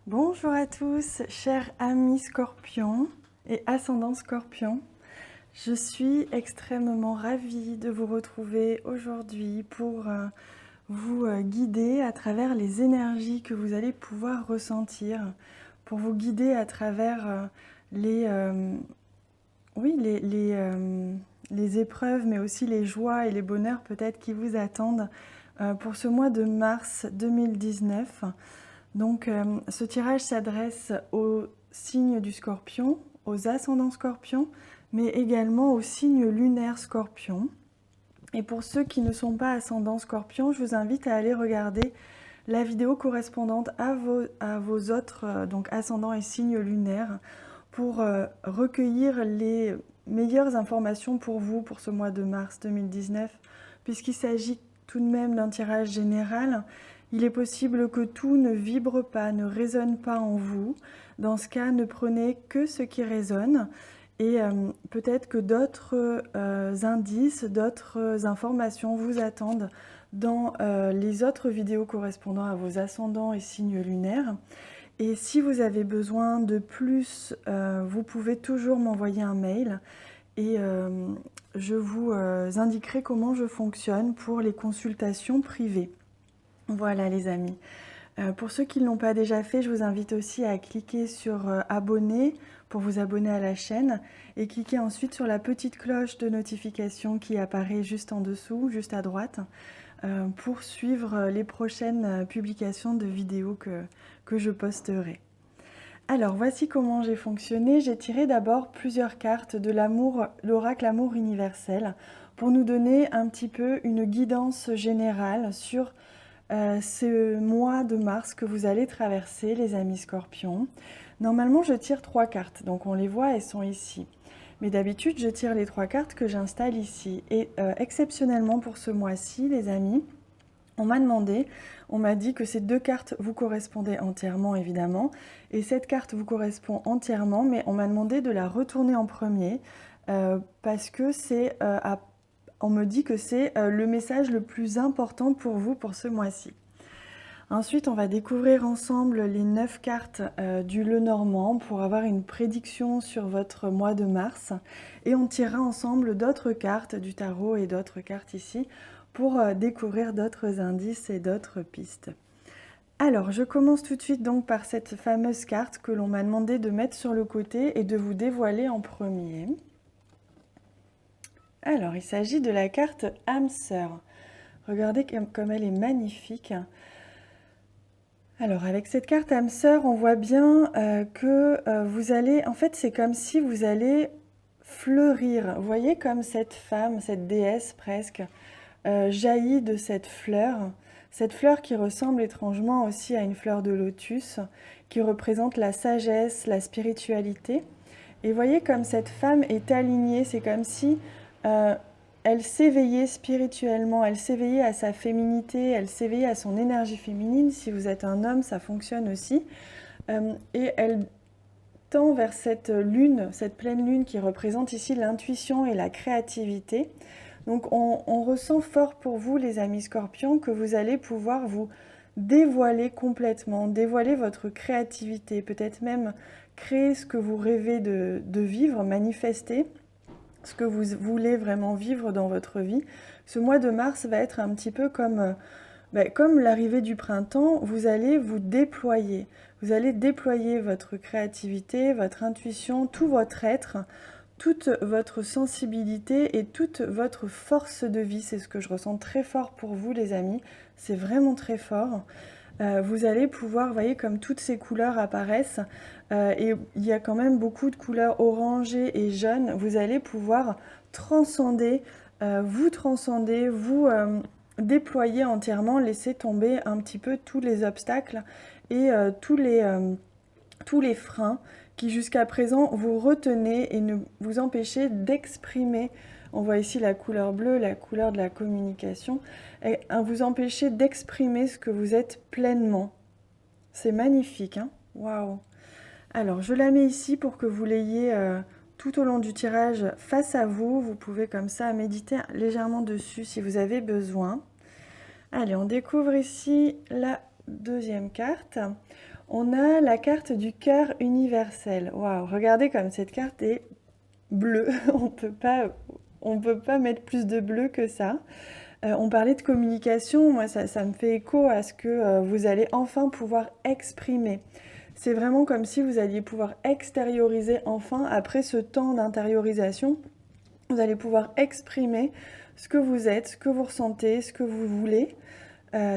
Bonjour à tous, chers amis scorpions et ascendants scorpions. Je suis extrêmement ravie de vous retrouver aujourd'hui pour vous guider à travers les énergies que vous allez pouvoir ressentir, pour vous guider à travers les, oui, les épreuves, mais aussi les joies et les bonheurs peut-être qui vous attendent pour ce mois de mars 2019. Donc ce tirage s'adresse aux signes du Scorpion, aux ascendants Scorpions, mais également aux signes lunaires Scorpions. Et pour ceux qui ne sont pas ascendants Scorpions, je vous invite à aller regarder la vidéo correspondante à vos autres donc ascendants et signes lunaires pour recueillir les meilleures informations pour vous pour ce mois de mars 2019, puisqu'il s'agit tout de même d'un tirage général. Il est possible que tout ne vibre pas, ne résonne pas en vous. Dans ce cas, ne prenez que ce qui résonne et peut-être que d'autres indices, d'autres informations vous attendent dans les autres vidéos correspondant à vos ascendants et signes lunaires. Et si vous avez besoin de plus, vous pouvez toujours m'envoyer un mail et je vous indiquerai comment je fonctionne pour les consultations privées. Voilà les amis. Pour ceux qui ne l'ont pas déjà fait, je vous invite aussi à cliquer sur abonner pour vous abonner à la chaîne et cliquez ensuite sur la petite cloche de notification qui apparaît juste en dessous, juste à droite, pour suivre les prochaines publications de vidéos que je posterai. Alors voici comment j'ai fonctionné. J'ai tiré d'abord plusieurs cartes de l'amour, l'oracle amour universel, pour nous donner un petit peu une guidance générale sur ce mois de mars que vous allez traverser, les amis scorpions. Normalement, je tire 3 cartes, donc on les voit, elles sont ici. Mais d'habitude, je tire les 3 cartes que j'installe ici. Et exceptionnellement pour ce mois-ci, les amis, on m'a dit que ces 2 cartes vous correspondaient entièrement, évidemment. Et cette carte vous correspond entièrement, mais on m'a demandé de la retourner en premier parce que c'est on me dit que c'est le message le plus important pour vous pour ce mois-ci. Ensuite, on va découvrir ensemble les 9 cartes du Lenormand pour avoir une prédiction sur votre mois de mars. Et on tirera ensemble d'autres cartes du tarot et d'autres cartes ici pour découvrir d'autres indices et d'autres pistes. Alors, je commence tout de suite donc par cette fameuse carte que l'on m'a demandé de mettre sur le côté et de vous dévoiler en premier. Alors, il s'agit de la carte âme sœur. Regardez comme elle est magnifique. Alors, avec cette carte âme sœur, on voit bien que vous allez... En fait, c'est comme si vous allez fleurir. Vous voyez comme cette femme, cette déesse presque, jaillit de cette fleur qui ressemble étrangement aussi à une fleur de lotus, qui représente la sagesse, la spiritualité. Et vous voyez comme cette femme est alignée, c'est comme si elle s'éveillait spirituellement, elle s'éveillait à sa féminité, elle s'éveillait à son énergie féminine. Si vous êtes un homme, ça fonctionne aussi. Et elle tend vers cette lune, cette pleine lune qui représente ici l'intuition et la créativité. Donc on ressent fort pour vous, les amis scorpions, que vous allez pouvoir vous dévoiler complètement, dévoiler votre créativité, peut-être même créer ce que vous rêvez de vivre, manifester ce que vous voulez vraiment vivre dans votre vie. Ce mois de mars va être un petit peu comme l'arrivée du printemps. Vous allez vous déployer. Vous allez déployer votre créativité, votre intuition, tout votre être, toute votre sensibilité et toute votre force de vie. C'est ce que je ressens très fort pour vous, les amis. C'est vraiment très fort. Vous allez pouvoir, vous voyez comme toutes ces couleurs apparaissent, et il y a quand même beaucoup de couleurs orangées et jaunes. Vous allez pouvoir transcender, vous déployer entièrement, laisser tomber un petit peu tous les obstacles et tous les freins qui jusqu'à présent vous retenaient et ne vous empêchaient d'exprimer. On voit ici la couleur bleue, la couleur de la communication, et vous empêcher d'exprimer ce que vous êtes pleinement. C'est magnifique, hein? Waouh! Alors, je la mets ici pour que vous l'ayez tout au long du tirage face à vous. Vous pouvez comme ça méditer légèrement dessus si vous avez besoin. Allez, on découvre ici la deuxième carte. On a la carte du cœur universel. Waouh, regardez comme cette carte est bleue. On peut pas mettre plus de bleu que ça. On parlait de communication. Moi, ça me fait écho à ce que vous allez enfin pouvoir exprimer. C'est vraiment comme si vous alliez pouvoir extérioriser enfin, après ce temps d'intériorisation, vous allez pouvoir exprimer ce que vous êtes, ce que vous ressentez, ce que vous voulez.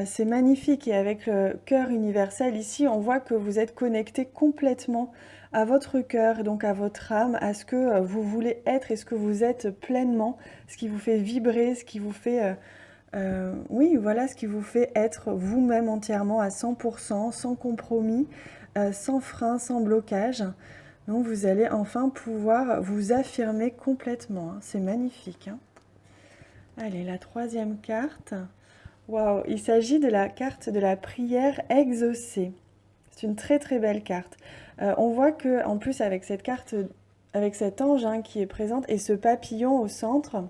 C'est magnifique et avec le cœur universel ici, on voit que vous êtes connecté complètement à votre cœur et donc à votre âme, à ce que vous voulez être et ce que vous êtes pleinement, ce qui vous fait vibrer, ce qui vous fait... oui, voilà, ce qui vous fait être vous-même entièrement à 100%, sans compromis, sans frein, sans blocage. Donc vous allez enfin pouvoir vous affirmer complètement, hein. C'est magnifique, hein. Allez, la troisième carte. Waouh, il s'agit de la carte de la prière exaucée. C'est une très très belle carte. On voit que en plus avec cette carte, avec cet ange hein, qui est présente et ce papillon au centre,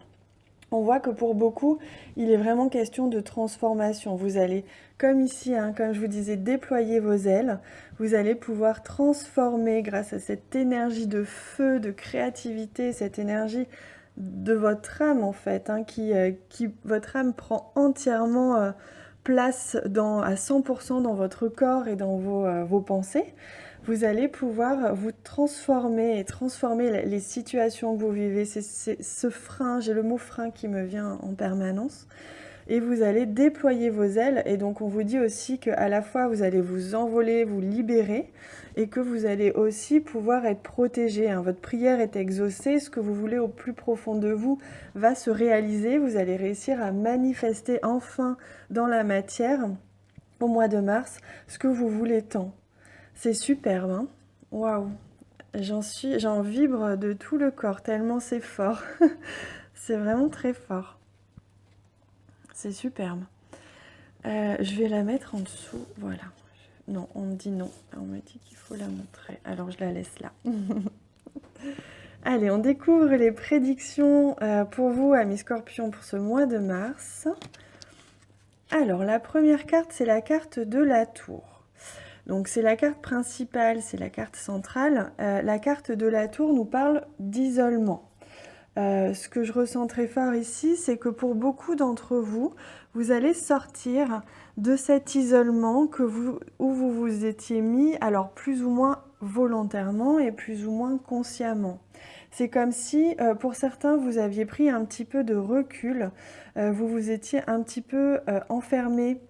on voit que pour beaucoup, il est vraiment question de transformation. Vous allez, comme ici, hein, comme je vous disais, déployer vos ailes. Vous allez pouvoir transformer grâce à cette énergie de feu, de créativité, cette énergie de votre âme en fait, hein, votre âme prend entièrement place à 100% dans votre corps et dans vos pensées. Vous allez pouvoir vous transformer et transformer les situations que vous vivez. C'est ce frein, j'ai le mot frein qui me vient en permanence. Et vous allez déployer vos ailes. Et donc on vous dit aussi qu'à la fois vous allez vous envoler, vous libérer, et que vous allez aussi pouvoir être protégé, hein. Votre prière est exaucée, ce que vous voulez au plus profond de vous va se réaliser. Vous allez réussir à manifester enfin dans la matière, au mois de mars, ce que vous voulez tant. C'est superbe, hein. Waouh, j'en vibre de tout le corps, tellement c'est fort. C'est vraiment très fort. C'est superbe. Je vais la mettre en dessous, voilà. Non, on me dit non. On me dit qu'il faut la montrer. Alors je la laisse là. Allez, on découvre les prédictions pour vous, amis Scorpions, pour ce mois de mars. Alors, la première carte, c'est la carte de la tour. Donc, c'est la carte principale, c'est la carte centrale. La carte de la tour nous parle d'isolement. Ce que je ressens très fort ici, c'est que pour beaucoup d'entre vous, vous allez sortir de cet isolement où vous vous étiez mis, alors plus ou moins volontairement et plus ou moins consciemment. C'est comme si, pour certains, vous aviez pris un petit peu de recul, vous vous étiez un petit peu enfermé.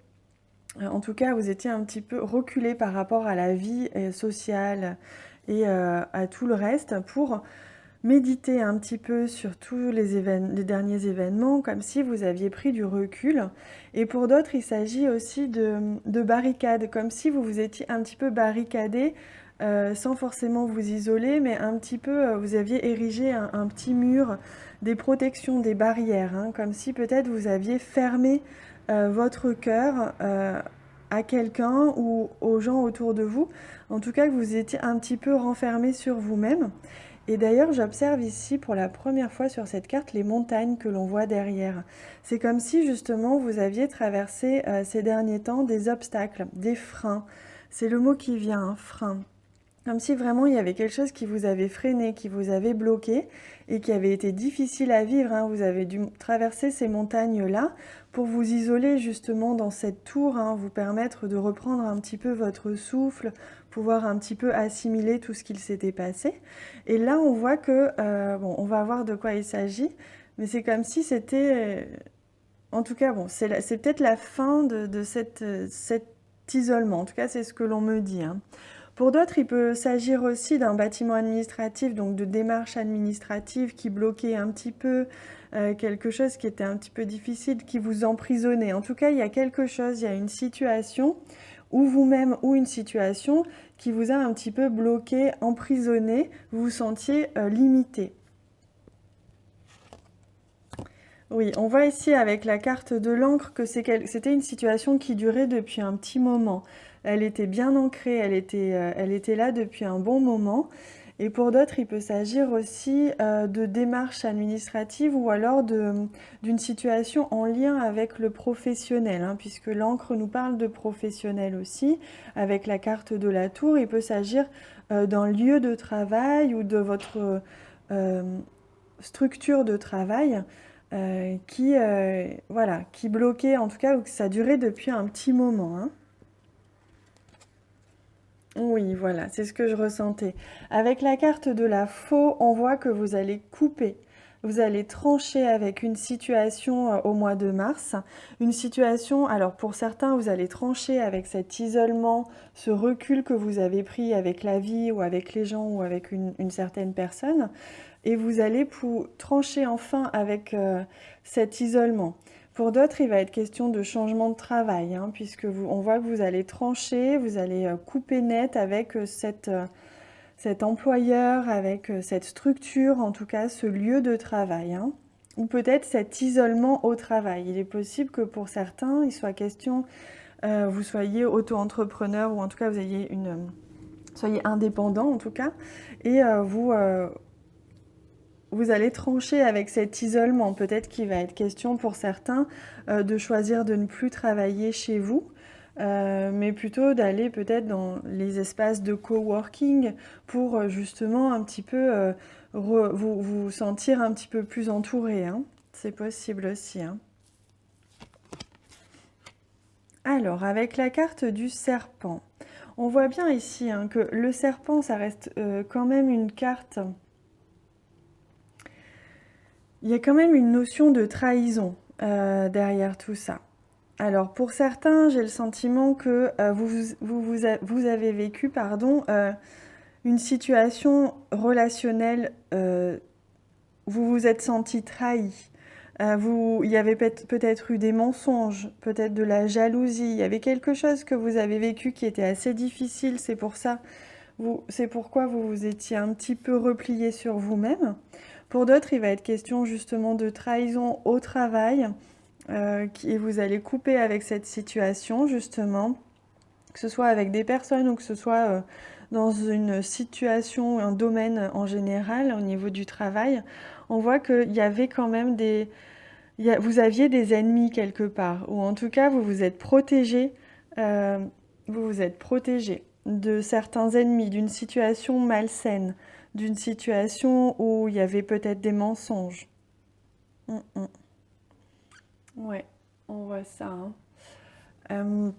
En tout cas, vous étiez un petit peu reculé par rapport à la vie sociale et à tout le reste pour méditer un petit peu sur tous les derniers événements, comme si vous aviez pris du recul. Et pour d'autres, il s'agit aussi de barricades, comme si vous vous étiez un petit peu barricadé, sans forcément vous isoler, mais un petit peu, vous aviez érigé un petit mur, des protections, des barrières, hein, comme si peut-être vous aviez fermé votre cœur à quelqu'un ou aux gens autour de vous. En tout cas, que vous étiez un petit peu renfermé sur vous-même. Et d'ailleurs, j'observe ici pour la première fois sur cette carte les montagnes que l'on voit derrière. C'est comme si justement vous aviez traversé ces derniers temps des obstacles, des freins. C'est le mot qui vient, hein, frein. Comme si vraiment il y avait quelque chose qui vous avait freiné, qui vous avait bloqué et qui avait été difficile à vivre, hein. Vous avez dû traverser ces montagnes-là pour vous isoler justement dans cette tour, hein, vous permettre de reprendre un petit peu votre souffle, pouvoir un petit peu assimiler tout ce qu'il s'était passé. Et là, on voit que, bon, on va voir de quoi il s'agit, mais c'est comme si c'était... en tout cas, bon, c'est peut-être la fin de cet isolement. En tout cas, c'est ce que l'on me dit, hein. Pour d'autres, il peut s'agir aussi d'un bâtiment administratif, donc de démarches administratives qui bloquaient un petit peu, quelque chose qui était un petit peu difficile, qui vous emprisonnait. En tout cas, il y a quelque chose, il y a une situation, ou vous-même, ou une situation qui vous a un petit peu bloqué, emprisonné, vous vous sentiez limité. Oui, on voit ici avec la carte de l'encre que c'était une situation qui durait depuis un petit moment. Elle était bien ancrée, elle était là depuis un bon moment. Et pour d'autres, il peut s'agir aussi de démarches administratives ou alors d'une situation en lien avec le professionnel, hein, puisque l'encre nous parle de professionnel aussi. Avec la carte de la tour, il peut s'agir d'un lieu de travail ou de votre structure de travail voilà, qui bloquait en tout cas ou que ça durait depuis un petit moment, hein. Oui, voilà, c'est ce que je ressentais. Avec la carte de la faux, on voit que vous allez couper, vous allez trancher avec une situation au mois de mars. Une situation, alors pour certains, vous allez trancher avec cet isolement, ce recul que vous avez pris avec la vie ou avec les gens ou avec une certaine personne. Et vous allez trancher enfin avec cet isolement. Pour d'autres, il va être question de changement de travail, hein, puisque on voit que vous allez trancher, vous allez couper net avec cet employeur, avec cette structure, en tout cas ce lieu de travail, hein, ou peut-être cet isolement au travail. Il est possible que pour certains, il soit question, vous soyez auto-entrepreneur ou en tout cas vous ayez soyez indépendant en tout cas, et vous allez trancher avec cet isolement. Peut-être qu'il va être question pour certains de choisir de ne plus travailler chez vous, mais plutôt d'aller peut-être dans les espaces de coworking pour justement un petit peu vous sentir un petit peu plus entouré, hein. C'est possible aussi, hein. Alors, avec la carte du serpent, on voit bien ici, hein, que le serpent, ça reste quand même une carte. Il y a quand même une notion de trahison derrière tout ça. Alors pour certains, j'ai le sentiment que vous avez vécu une situation relationnelle, vous vous êtes senti trahi. Il y avait peut-être eu des mensonges, peut-être de la jalousie. Il y avait quelque chose que vous avez vécu qui était assez difficile. C'est pourquoi vous vous étiez un petit peu replié sur vous-même. Pour d'autres, il va être question justement de trahison au travail et vous allez couper avec cette situation justement, que ce soit avec des personnes ou que ce soit dans une situation, un domaine en général au niveau du travail. On voit qu'il y avait quand même vous aviez des ennemis quelque part, ou en tout cas vous vous êtes protégé, de certains ennemis, d'une situation malsaine, d'une situation où il y avait peut-être des mensonges. Ouais, on voit ça, hein.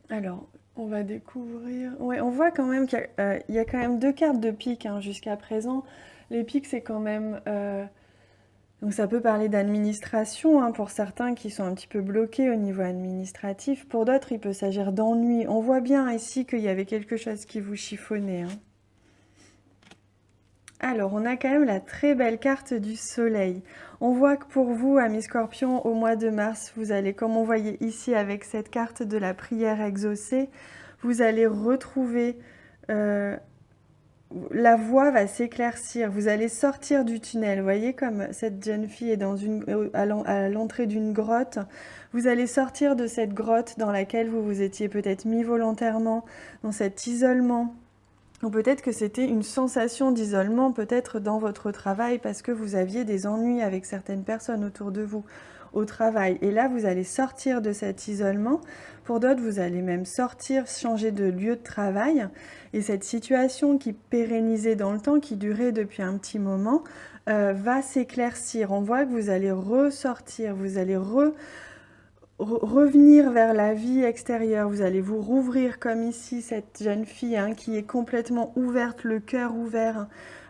Alors, on va découvrir. Ouais, on voit quand même qu'il y a quand même 2 cartes de pique, hein, jusqu'à présent. Les piques, c'est quand même. Donc, ça peut parler d'administration, hein, pour certains qui sont un petit peu bloqués au niveau administratif. Pour d'autres, il peut s'agir d'ennui. On voit bien ici qu'il y avait quelque chose qui vous chiffonnait, hein. Alors, on a quand même la très belle carte du soleil. On voit que pour vous, amis Scorpions, au mois de mars, vous allez, comme on voyait ici avec cette carte de la prière exaucée, vous allez retrouver, la voie va s'éclaircir, vous allez sortir du tunnel. Vous voyez comme cette jeune fille est à l'entrée d'une grotte. Vous allez sortir de cette grotte dans laquelle vous vous étiez peut-être mis volontairement, dans cet isolement. Ou peut-être que c'était une sensation d'isolement, peut-être dans votre travail, parce que vous aviez des ennuis avec certaines personnes autour de vous au travail. Et là, vous allez sortir de cet isolement. Pour d'autres, vous allez même sortir, changer de lieu de travail. Et cette situation qui pérennisait dans le temps, qui durait depuis un petit moment, va s'éclaircir. On voit que vous allez ressortir, vous allez revenir vers la vie extérieure, vous allez vous rouvrir comme ici cette jeune fille, hein, qui est complètement ouverte, le cœur ouvert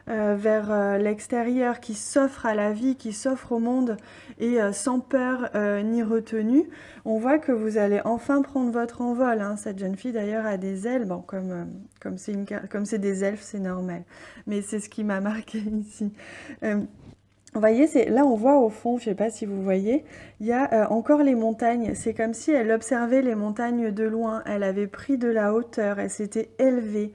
vers l'extérieur, qui s'offre à la vie, qui s'offre au monde et sans peur ni retenue. On voit que vous allez enfin prendre votre envol, hein. Cette jeune fille d'ailleurs a des ailes, bon, comme c'est des elfes, c'est normal, mais c'est ce qui m'a marqué ici. Vous voyez, là on voit au fond, je ne sais pas si vous voyez, il y a encore les montagnes. C'est comme si elle observait les montagnes de loin. Elle avait pris de la hauteur, elle s'était élevée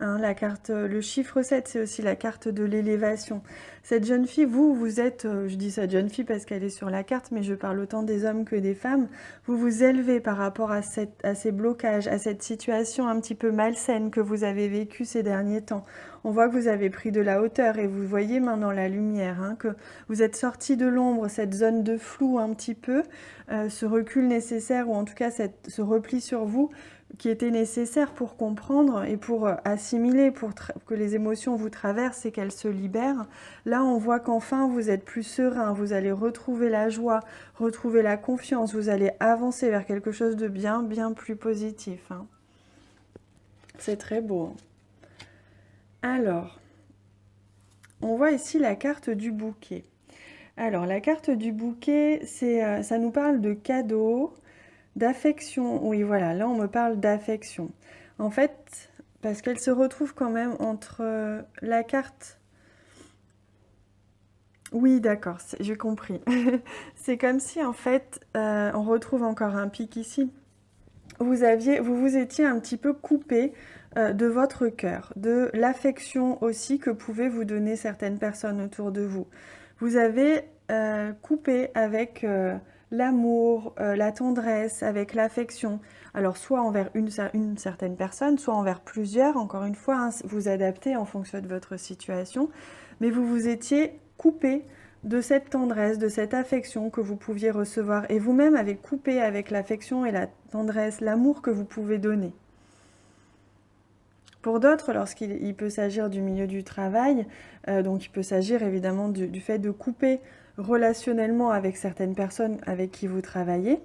Hein, la carte, le chiffre 7, c'est aussi la carte de l'élévation. Cette jeune fille, vous êtes, je dis cette jeune fille parce qu'elle est sur la carte, mais je parle autant des hommes que des femmes, vous vous élevez par rapport à ces blocages, à cette situation un petit peu malsaine que vous avez vécue ces derniers temps. On voit que vous avez pris de la hauteur et vous voyez maintenant la lumière, hein, que vous êtes sorti de l'ombre, cette zone de flou un petit peu, ce recul nécessaire, ou en tout cas ce repli sur vous, qui était nécessaire pour comprendre et pour assimiler, pour que les émotions vous traversent et qu'elles se libèrent. Là, on voit qu'enfin, vous êtes plus serein, vous allez retrouver la joie, retrouver la confiance, vous allez avancer vers quelque chose de bien, bien plus positif. Hein. C'est très beau. Alors, on voit ici la carte du bouquet. Alors, la carte du bouquet, ça nous parle de cadeaux, d'affection. Oui, voilà, là, on me parle d'affection. En fait, parce qu'elle se retrouve quand même entre la carte... Oui, d'accord, j'ai compris. C'est comme si, en fait, on retrouve encore un pic ici. Vous vous étiez un petit peu coupé de votre cœur, de l'affection aussi que pouvaient vous donner certaines personnes autour de vous. Vous avez coupé avec l'amour, la tendresse, avec l'affection. Alors soit envers une certaine personne, soit envers plusieurs. Encore une fois, hein, vous adaptez en fonction de votre situation. Mais vous vous étiez coupé de cette tendresse, de cette affection que vous pouviez recevoir. Et vous-même avez coupé avec l'affection et la tendresse, l'amour que vous pouvez donner. Pour d'autres, lorsqu'il peut s'agir du milieu du travail, donc il peut s'agir évidemment du fait de couper relationnellement avec certaines personnes avec qui vous travaillez.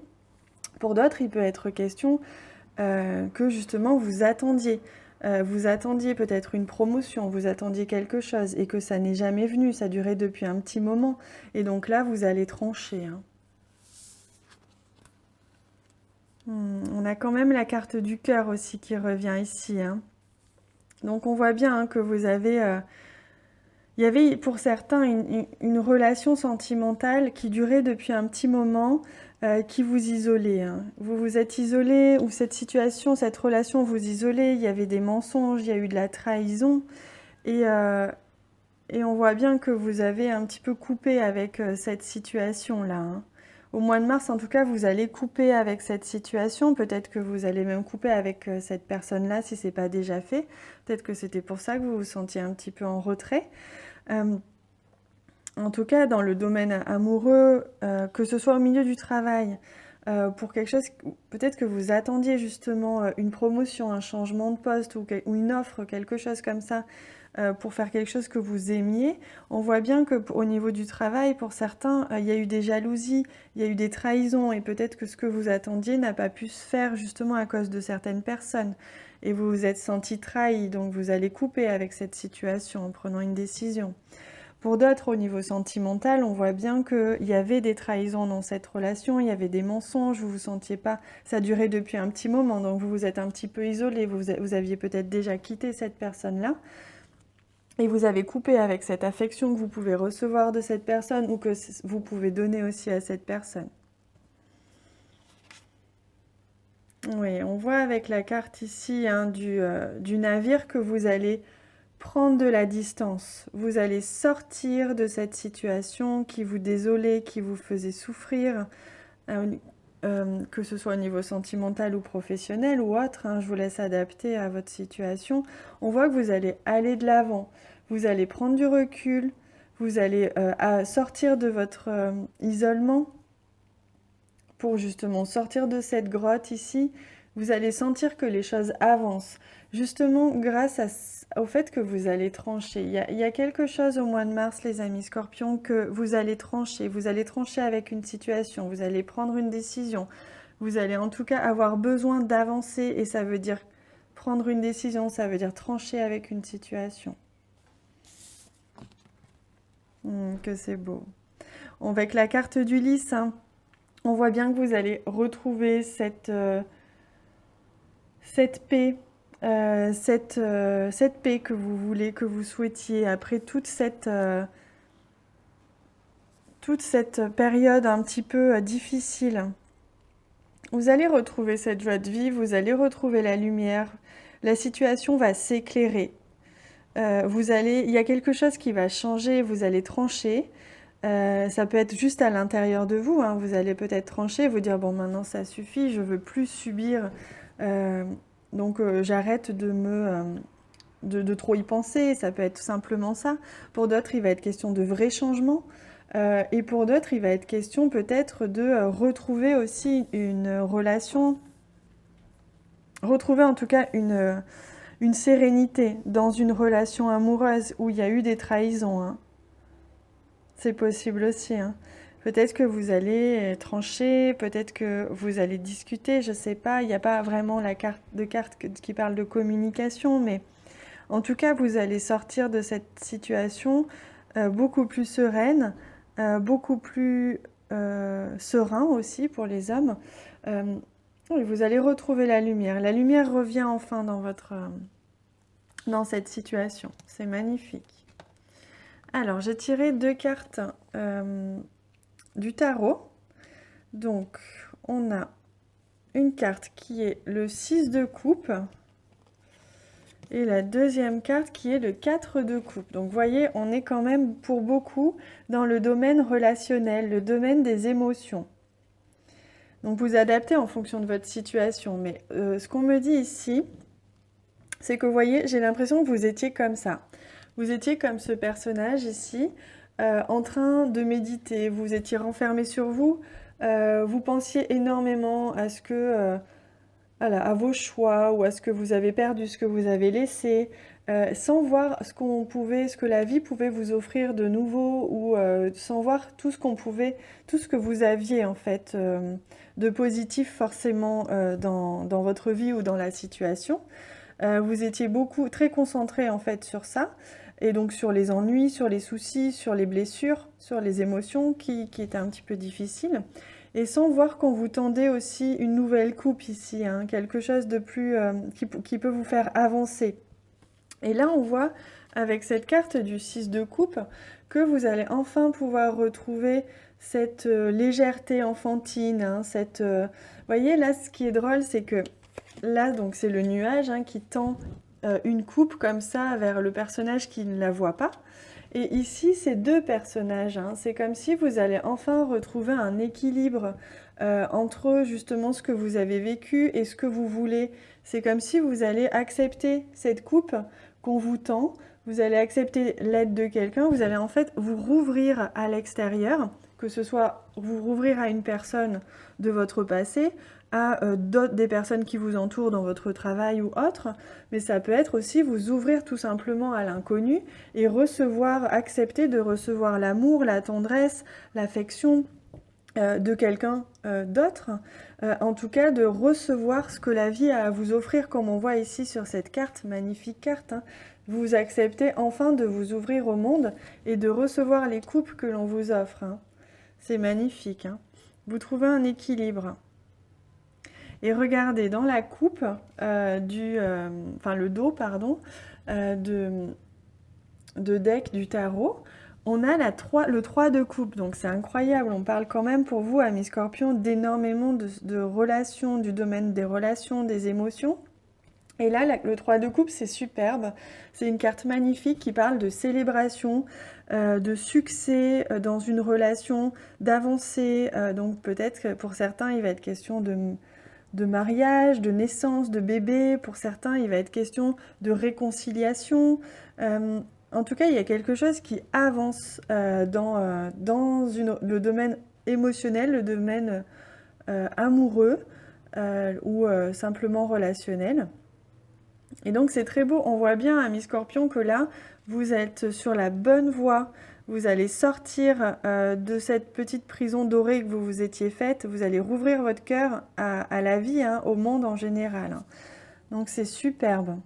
Pour d'autres, il peut être question que justement vous attendiez peut-être une promotion, vous attendiez quelque chose et que ça n'est jamais venu, ça durait depuis un petit moment. Et donc là, vous allez trancher. Hein. On a quand même la carte du cœur aussi qui revient ici. Hein. Donc on voit bien hein, que vous avez... il y avait pour certains une relation sentimentale qui durait depuis un petit moment, qui vous isolait. Hein. Vous vous êtes isolé, ou cette situation, cette relation vous isolait, il y avait des mensonges, il y a eu de la trahison, et on voit bien que vous avez un petit peu coupé avec cette situation-là. Hein. Au mois de mars, en tout cas, vous allez couper avec cette situation. Peut-être que vous allez même couper avec cette personne-là si ce n'est pas déjà fait. Peut-être que c'était pour ça que vous vous sentiez un petit peu en retrait. En tout cas, dans le domaine amoureux, que ce soit au milieu du travail, pour quelque chose, peut-être que vous attendiez justement une promotion, un changement de poste ou une offre, quelque chose comme ça, pour faire quelque chose que vous aimiez, on voit bien qu'au niveau du travail, pour certains, il y a eu des jalousies, il y a eu des trahisons, et peut-être que ce que vous attendiez n'a pas pu se faire justement à cause de certaines personnes. Et vous vous êtes senti trahi, donc vous allez couper avec cette situation en prenant une décision. Pour d'autres, au niveau sentimental, on voit bien qu'il y avait des trahisons dans cette relation, il y avait des mensonges, vous vous sentiez pas... Ça durait depuis un petit moment, donc vous vous êtes un petit peu isolé, vous aviez peut-être déjà quitté cette personne-là, et vous avez coupé avec cette affection que vous pouvez recevoir de cette personne ou que vous pouvez donner aussi à cette personne. Oui, on voit avec la carte ici hein, du navire que vous allez prendre de la distance. Vous allez sortir de cette situation qui vous désolait, qui vous faisait souffrir, que ce soit au niveau sentimental ou professionnel ou autre. Hein, je vous laisse adapter à votre situation. On voit que vous allez aller de l'avant. Vous allez prendre du recul. Vous allez sortir de votre isolement pour justement sortir de cette grotte ici. Vous allez sentir que les choses avancent. Justement, grâce au fait que vous allez trancher. Il y a quelque chose au mois de mars, les amis scorpions, que vous allez trancher. Vous allez trancher avec une situation. Vous allez prendre une décision. Vous allez en tout cas avoir besoin d'avancer. Et ça veut dire prendre une décision. Ça veut dire trancher avec une situation. Que c'est beau. Avec la carte du lys, hein, on voit bien que vous allez retrouver cette paix. Cette paix que vous voulez, que vous souhaitiez, après toute cette période un petit peu difficile. Vous allez retrouver cette joie de vivre, vous allez retrouver la lumière, la situation va s'éclairer. Il y a quelque chose qui va changer, vous allez trancher. Ça peut être juste à l'intérieur de vous, hein. Vous allez peut-être trancher, vous dire, bon, maintenant ça suffit, je veux plus subir, donc j'arrête de trop y penser, ça peut être tout simplement ça. Pour d'autres, il va être question de vrais changements. Et pour d'autres, il va être question peut-être de retrouver aussi une relation, retrouver en tout cas une sérénité dans une relation amoureuse où il y a eu des trahisons, hein. C'est possible aussi, hein. Peut-être que vous allez trancher, peut-être que vous allez discuter, je sais pas. Il n'y a pas vraiment la carte qui parle de communication, mais en tout cas, vous allez sortir de cette situation beaucoup plus sereine, beaucoup plus serein aussi pour les hommes. Et vous allez retrouver la lumière. La lumière revient enfin dans cette situation. C'est magnifique. Alors, j'ai tiré 2 cartes du tarot. Donc, on a une carte qui est le 6 de coupe et la deuxième carte qui est le 4 de coupe. Donc, vous voyez, on est quand même pour beaucoup dans le domaine relationnel, le domaine des émotions. Donc, vous adaptez en fonction de votre situation. Mais ce qu'on me dit ici, c'est que, vous voyez, j'ai l'impression que vous étiez comme ça. Vous étiez comme ce personnage ici, en train de méditer. Vous étiez renfermé sur vous. Vous pensiez énormément à ce que, voilà, à vos choix ou à ce que vous avez perdu, ce que vous avez laissé, sans voir ce que la vie pouvait vous offrir de nouveau ou sans voir tout ce tout ce que vous aviez en fait de positif forcément dans votre vie ou dans la situation. Vous étiez très concentré en fait sur ça. Et donc sur les ennuis, sur les soucis, sur les blessures, sur les émotions qui étaient un petit peu difficiles. Et sans voir qu'on vous tendait aussi une nouvelle coupe ici, hein, quelque chose de plus qui peut vous faire avancer. Et là, on voit avec cette carte du 6 de coupe que vous allez enfin pouvoir retrouver cette légèreté enfantine. Hein, vous voyez, là, ce qui est drôle, c'est que là, donc c'est le nuage hein, qui tend une coupe comme ça vers le personnage qui ne la voit pas. Et ici, c'est 2 personnages. Hein. C'est comme si vous allez enfin retrouver un équilibre entre justement ce que vous avez vécu et ce que vous voulez. C'est comme si vous allez accepter cette coupe qu'on vous tend, vous allez accepter l'aide de quelqu'un, vous allez en fait vous rouvrir à l'extérieur, que ce soit vous rouvrir à une personne de votre passé, à des personnes qui vous entourent dans votre travail ou autre, mais ça peut être aussi vous ouvrir tout simplement à l'inconnu et accepter de recevoir l'amour, la tendresse, l'affection de quelqu'un d'autre, en tout cas de recevoir ce que la vie a à vous offrir, comme on voit ici sur cette carte, magnifique carte, hein. Vous acceptez enfin de vous ouvrir au monde et de recevoir les coupes que l'on vous offre, hein. C'est magnifique, hein. Vous trouvez un équilibre. Et regardez, dans la coupe le dos, pardon, de deck du tarot, on a le 3 de coupe. Donc c'est incroyable, on parle quand même pour vous, amis Scorpions, d'énormément de relations, du domaine des relations, des émotions. Et là, le 3 de coupe, c'est superbe. C'est une carte magnifique qui parle de célébration, de succès dans une relation, d'avancée. Donc peut-être que pour certains, il va être question de mariage, de naissance, de bébé. Pour certains, il va être question de réconciliation. En tout cas, il y a quelque chose qui avance dans le domaine émotionnel, le domaine amoureux ou simplement relationnel. Et donc, c'est très beau. On voit bien, amis Scorpions, que là, vous êtes sur la bonne voie. Vous allez sortir de cette petite prison dorée que vous vous étiez faite. Vous allez rouvrir votre cœur à la vie, hein, au monde en général. Donc, c'est superbe.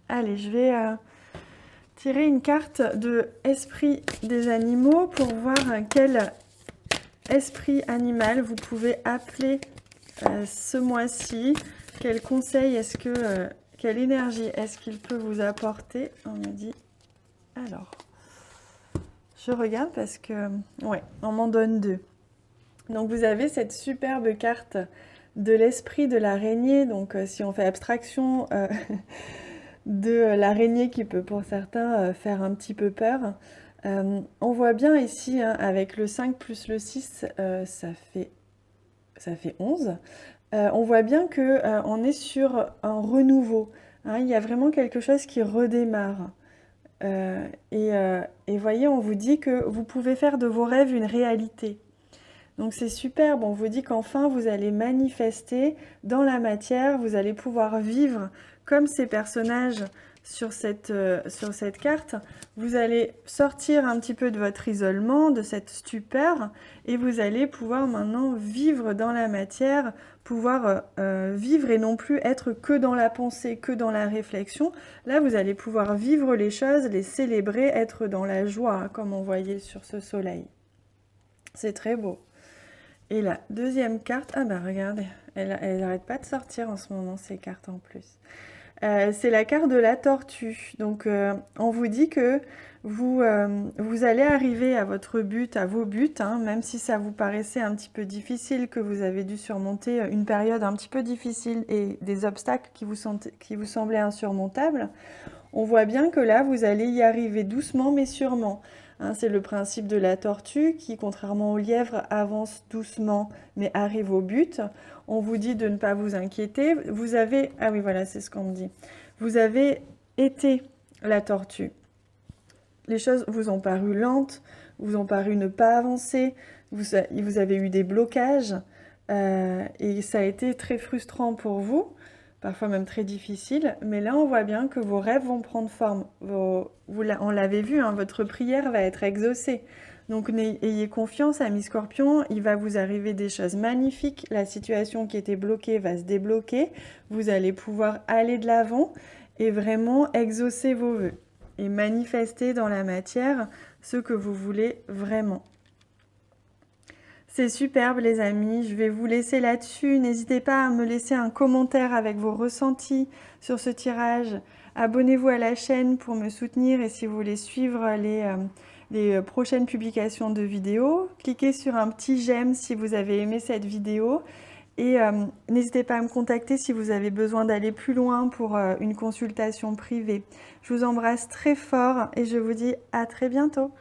Allez, je vais tirer une carte de esprit des animaux pour voir quel esprit animal vous pouvez appeler ce mois-ci. Quel conseil quelle énergie est-ce qu'il peut vous apporter? On me dit, alors, je regarde parce que, ouais, on m'en donne 2. Donc vous avez cette superbe carte de l'esprit de l'araignée. Donc si on fait abstraction de l'araignée qui peut pour certains faire un petit peu peur, on voit bien ici, hein, avec le 5 plus le 6, ça fait 11. On voit bien que on est sur un renouveau, hein. Il y a vraiment quelque chose qui redémarre. Et voyez, on vous dit que vous pouvez faire de vos rêves une réalité. Donc c'est superbe, on vous dit qu'enfin vous allez manifester dans la matière, vous allez pouvoir vivre comme ces personnages sur cette carte. Vous allez sortir un petit peu de votre isolement, de cette stupeur, et vous allez pouvoir maintenant vivre dans la matière, pouvoir vivre et non plus être que dans la pensée, que dans la réflexion. Là, vous allez pouvoir vivre les choses, les célébrer, être dans la joie, hein, comme on voyait sur ce soleil. C'est très beau. Et la deuxième carte, ah bah regardez, elle n'arrête pas de sortir en ce moment, ces cartes en plus. C'est la carte de la tortue. Donc on vous dit que vous allez arriver à votre but, à vos buts, hein, même si ça vous paraissait un petit peu difficile, que vous avez dû surmonter une période un petit peu difficile et des obstacles qui vous semblaient insurmontables. On voit bien que là, vous allez y arriver doucement mais sûrement. Hein, c'est le principe de la tortue qui, contrairement au lièvre, avance doucement mais arrive au but. On vous dit de ne pas vous inquiéter. Vous avez... Ah oui, voilà, c'est ce qu'on me dit. Vous avez été la tortue. Les choses vous ont paru lentes, vous ont paru ne pas avancer, vous avez eu des blocages et ça a été très frustrant pour vous, parfois même très difficile, mais là on voit bien que vos rêves vont prendre forme. On l'avait vu, hein, votre prière va être exaucée. Donc ayez confiance, amis scorpions, il va vous arriver des choses magnifiques, la situation qui était bloquée va se débloquer, vous allez pouvoir aller de l'avant et vraiment exaucer vos vœux et manifester dans la matière ce que vous voulez vraiment. C'est superbe les amis, je vais vous laisser là-dessus. N'hésitez pas à me laisser un commentaire avec vos ressentis sur ce tirage. Abonnez-vous à la chaîne pour me soutenir et si vous voulez suivre les prochaines publications de vidéos, cliquez sur un petit j'aime si vous avez aimé cette vidéo. Et n'hésitez pas à me contacter si vous avez besoin d'aller plus loin pour une consultation privée. Je vous embrasse très fort et je vous dis à très bientôt.